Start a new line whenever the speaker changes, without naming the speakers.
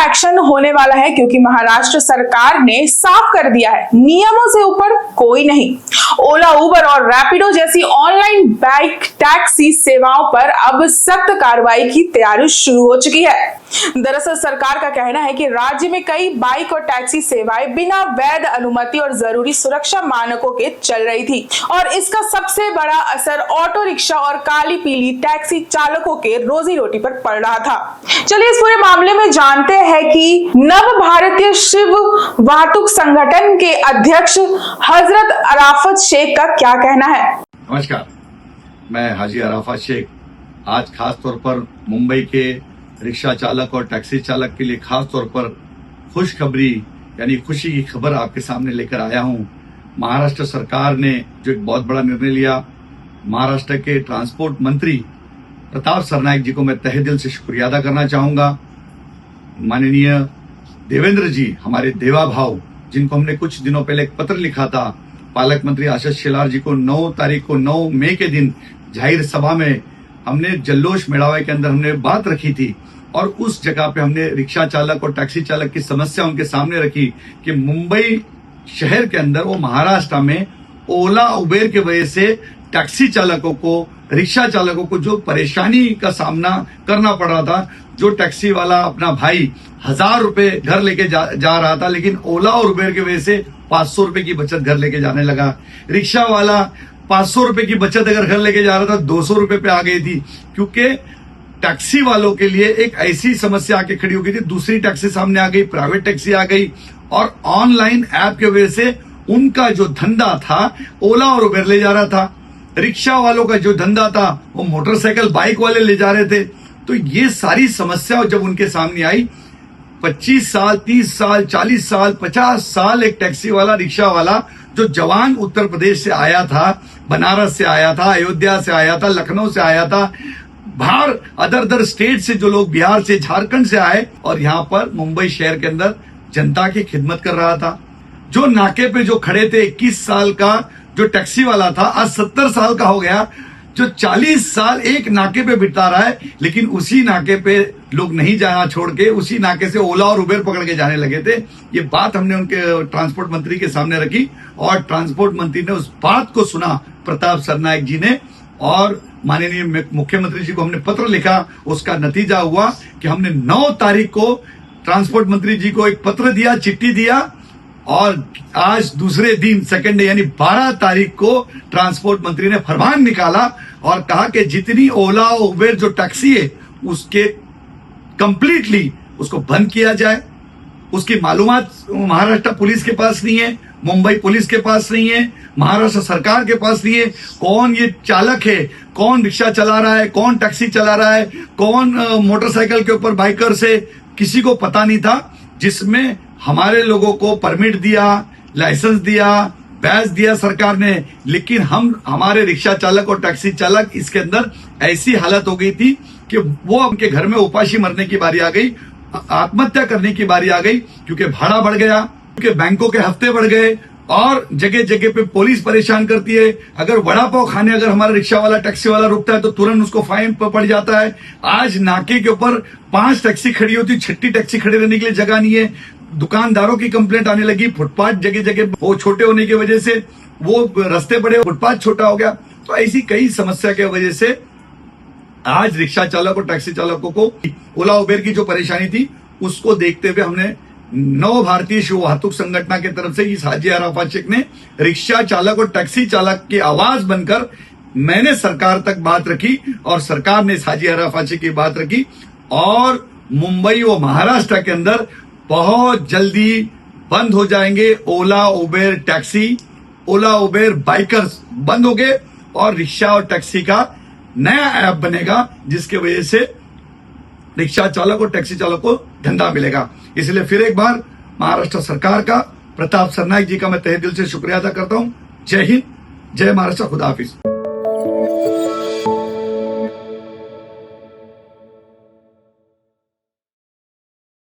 Action होने वाला है, क्योंकि महाराष्ट्र सरकार ने साफ कर दिया है नियमों से ऊपर कोई नहीं। ओला, उबर और रैपिडो जैसी ऑनलाइन बाइक टैक्सी सेवाओं पर अब सख्त कार्रवाई की तैयारी शुरू हो चुकी है। दरअसल सरकार का कहना है कि राज्य में कई बाइक और टैक्सी सेवाएं बिना वैध अनुमति और जरूरी सुरक्षा मानकों के चल रही थी, और इसका सबसे बड़ा असर ऑटो रिक्शा और काली पीली टैक्सी चालकों के रोजी रोटी पर पड़ रहा था। चलिए इस पूरे मामले में जानते हैं कि नव भारतीय शिव वाहतुक संगठन के अध्यक्ष हजरत अराफत शेख का क्या कहना है।
नमस्कार, मैं हाजी अराफत शेख आज खास तौर पर मुंबई के रिक्शा चालक और टैक्सी चालक के लिए खास तौर पर खुशखबरी यानी खुशी की खबर आपके सामने लेकर आया हूं। महाराष्ट्र सरकार ने जो एक बहुत बड़ा निर्णय लिया, महाराष्ट्र के ट्रांसपोर्ट मंत्री प्रताप सरनाईक जी को मैं तहे दिल से शुक्रिया अदा करना चाहूंगा। माननीय देवेंद्र जी, हमारे देवा भाव, जिनको हमने कुछ दिनों पहले एक पत्र लिखा था, पालक मंत्री आशीष शेलार जी को 9 मई के दिन जाहिर सभा में हमने जल्लोष मेड़ावे के अंदर हमने बात रखी थी, और उस जगह पे हमने रिक्शा चालक और टैक्सी चालक की समस्या उनके सामने रखी कि मुंबई शहर के अंदर वो महाराष्ट्र में ओला उबेर की वजह से टैक्सी चालकों को, रिक्शा चालकों को जो परेशानी का सामना करना पड़ रहा था। जो टैक्सी वाला अपना भाई 1000 रुपए घर लेके जा रहा था, लेकिन ओला और उबेर की वजह से 500 रुपए की बचत घर लेके जाने लगा। रिक्शा वाला 500 रुपए की बचत अगर घर लेके जा रहा था 200 रुपए पे आ गई थी, क्योंकि टैक्सी वालों के लिए एक ऐसी समस्या आके खड़ी हो गई थी। दूसरी टैक्सी सामने आ गई, प्राइवेट टैक्सी आ गई, और ऑनलाइन ऐप की वजह से उनका जो धंधा था ओला और उबेर ले जा रहा था। रिक्शा वालों का जो धंधा था वो मोटरसाइकिल बाइक वाले ले जा रहे थे। तो ये सारी समस्या जब उनके सामने आई, 25 साल, 30 साल, 40 साल, 50 साल एक टैक्सी वाला, रिक्शा वाला जो जवान उत्तर प्रदेश से आया था, बनारस से आया था, अयोध्या से आया था, लखनऊ से आया था, बाहर अदर स्टेट से जो लोग, बिहार से, झारखंड से आए, और यहाँ पर मुंबई शहर के अंदर जनता की खिदमत कर रहा था। जो नाके पे जो खड़े थे, 21 साल का जो टैक्सी वाला था आज 70 साल का हो गया, जो 40 साल एक नाके पे बिता रहा है, लेकिन उसी नाके पे लोग नहीं जाना छोड़ के उसी नाके से ओला और उबेर पकड़ के जाने लगे थे। ये बात हमने उनके ट्रांसपोर्ट मंत्री के सामने रखी, और ट्रांसपोर्ट मंत्री ने उस बात को सुना, प्रताप सरनाईक जी ने, और माननीय मुख्यमंत्री जी को हमने पत्र लिखा। उसका नतीजा हुआ कि हमने 9 तारीख को ट्रांसपोर्ट मंत्री जी को एक पत्र दिया, चिट्ठी दिया, और आज दूसरे दिन सेकंड डे यानी 12 तारीख को ट्रांसपोर्ट मंत्री ने फरमान निकाला और कहा कि जितनी ओला उबेर जो टैक्सी है उसके कंप्लीटली उसको बंद किया जाए। उसकी मालूमात महाराष्ट्र पुलिस के पास नहीं है, मुंबई पुलिस के पास नहीं है, महाराष्ट्र सरकार के पास नहीं है। कौन ये चालक है, कौन रिक्शा चला रहा है, कौन टैक्सी चला रहा है, कौन मोटरसाइकिल के ऊपर बाइकर से, किसी को पता नहीं था। जिसमें हमारे लोगों को परमिट दिया, लाइसेंस दिया, बैच दिया सरकार ने, लेकिन हमारे रिक्शा चालक और टैक्सी चालक, इसके अंदर ऐसी हालत हो गई थी कि वो उनके घर में उपाशी मरने की बारी आ गई, आत्महत्या करने की बारी आ गई, क्योंकि भाड़ा बढ़ गया, क्योंकि बैंकों के हफ्ते बढ़ गए, और जगह जगह पे पुलिस परेशान करती है। अगर वड़ा पाव खाने अगर हमारा रिक्शा वाला, टैक्सी वाला रुकता है तो तुरंत उसको फाइन पड़ जाता है। आज नाके के ऊपर 5 टैक्सी खड़ी होती, 6ठी टैक्सी खड़ी रहने के लिए जगह नहीं है। दुकानदारों की कंप्लेंट आने लगी, फुटपाथ जगह जगह वो छोटे होने की वजह से वो रास्ते बड़े, फुटपाथ छोटा हो गया। तो ऐसी कई समस्या की वजह से आज रिक्शा चालक और टैक्सी चालकों को ओला उबेर की जो परेशानी थी उसको देखते हुए हमने नव भारतीय शिव वाहतुक संगठन की तरफ से इस हाजी अराफत शेख ने रिक्शा चालक और टैक्सी चालक की आवाज बनकर मैंने सरकार तक बात रखी, और सरकार ने इस हाजी अराफत शेख की बात रखी, और मुंबई और महाराष्ट्र के अंदर बहुत जल्दी बंद हो जाएंगे ओला उबेर टैक्सी, ओला उबेर बाइकर्स बंद हो गए, और रिक्शा और टैक्सी का नया ऐप बनेगा, जिसके वजह से रिक्शा चालक और टैक्सी चालक को धंधा मिलेगा। इसलिए फिर एक बार महाराष्ट्र सरकार का, प्रताप सरनाईक जी का मैं तहे दिल से शुक्रिया अदा करता हूं। जय हिंद, जय महाराष्ट्र, खुदा हाफिज।